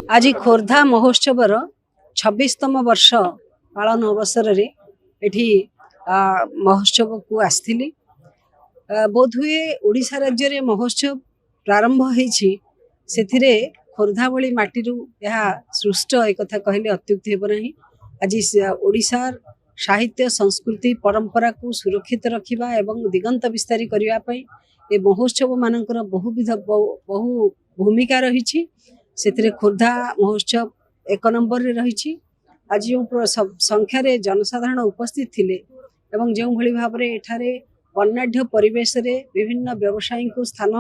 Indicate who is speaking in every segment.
Speaker 1: आज खोर्धा महोत्सवर 26तम वर्ष पालन अवसर रे एठी महोत्सव को आसथिली। बोधहुए ओडिशा राज्य रे महोत्सव प्रारंभ होईछि सेथिरे खोर्धा भली माटीरू यह सृष्ट एक कथा कहले अत्युक्ति हेब नाही। आज ओडिशार साहित्य संस्कृति परंपरा को सुरक्षित रखिबा एवं दिगंत विस्तारी करिवा पई ए महोत्सव मानकर बहु भूमिका रही। से खोर्धा महोत्सव 1 नंबर रे रही। आज जो संख्यार जनसाधारण उपस्थित थिले एवं जो भली भाव रे एठारे वर्णाढ्य परिवेश रे विभिन्न व्यवसायी को स्थान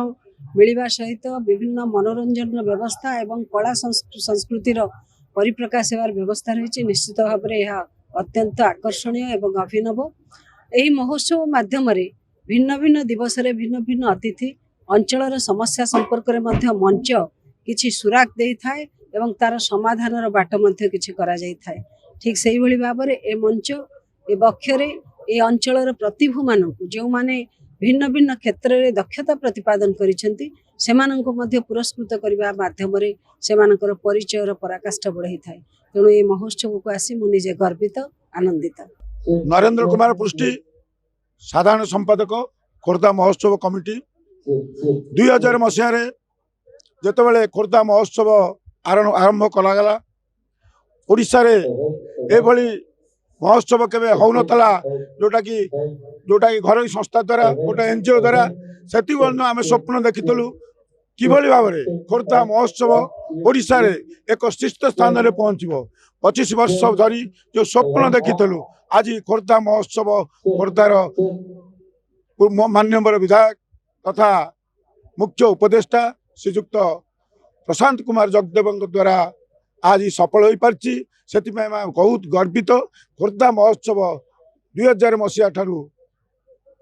Speaker 1: मिलवा सहित विभिन्न मनोरंजन व्यवस्था एवं कला संस्कृतिर परिप्रकाश होवार व्यवस्था रही। निश्चित भाव में यह अत्यंत आकर्षणीय एवं अभिनव। यही महोत्सव माध्यम भिन्न भिन्न दिवस रे भिन्न भिन्न अतिथि अंचलर समस्या संपर्क में मंच किछि सुराक दे थाए एवं तार समाधान बाट किछि करा जाय थाए। ठीक से ही भाव में ए मंच ए बक्षरे ए अंचलर प्रतिभू मानक जो माने भिन्न भिन्न क्षेत्र में दक्षता प्रतिपादन करिसेंती सेमानंको मध्य पुरस्कृत करबा माध्यम रे सेमानकर परिचय पराकाष्ठा बढ़ाई थाए। तेणु ये महोत्सव को आसी मु निजे गर्वित आनंदित।
Speaker 2: नरेंद्र कुमार पृष्टि साधारण संपादक खोर्धा महोत्सव कमिटी 2000 मसीह जितेबाला खोर्धा महोत्सव आरंभ कलागला ओडिशा रे एभली महोत्सव केबे हो नथला जोटा कि घर संस्था द्वारा गोटे एनजीओ द्वारा सेति आम स्वप्न देखिलु किभली भाव में खोर्धा महोत्सव ओडिशा रे एक शीर्ष स्थान में पहुंचबो। 25 वर्ष धरी जो स्वप्न देखिलु आज खोर्धा महोत्सव खोर्धार माननीय विधायक तथा मुख्य उपदेष्टा श्रीजुक्त प्रशांत कुमार जगदेव द्वारा आज सफल हो पार्ची। से बहुत गर्वित। खोर्धा महोत्सव 2000 मसीहा ठारू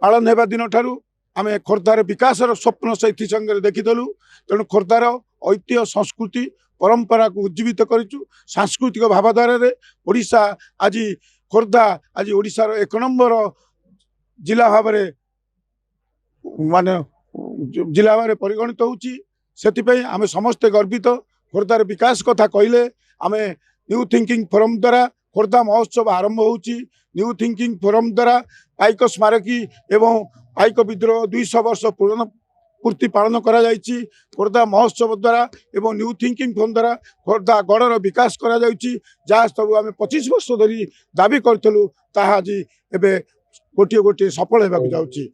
Speaker 2: पालन होगा दिन ठारू आम खोर्धार विकासर स्वप्न से संगे देखीलु। तेणु खोर्धार ऐतिह्य संस्कृति परंपरा को उज्जीवित करूँ। सांस्कृतिक भावधारा ओडिशा आज खोर्धा आज ओडिशार 1 नंबर जिला भाव माने जिला भाव परिगणित होउची। सेतिपई आम समस्ते गर्वित। खोर्धार विकास कथा कहले आम न्यू थिंकिंग फोरम द्वारा खोर्धा महोत्सव आरंभ होउची। न्यू थिंकिंग फोरम द्वारा पाइक स्मारकी एवं पाइक विद्रोह 200 वर्ष पूर्ति पालन करा जायछि। खोर्धा महोत्सव द्वारा एवं न्यू थिंकिंग फोरम द्वारा खोर्धा गढ़र विकास करा जायछि। जहाँ सब आम 25 वर्ष धरी दाबी करथलु ताहा आज एबे गोटे गोटे सफल होगा जाउछि।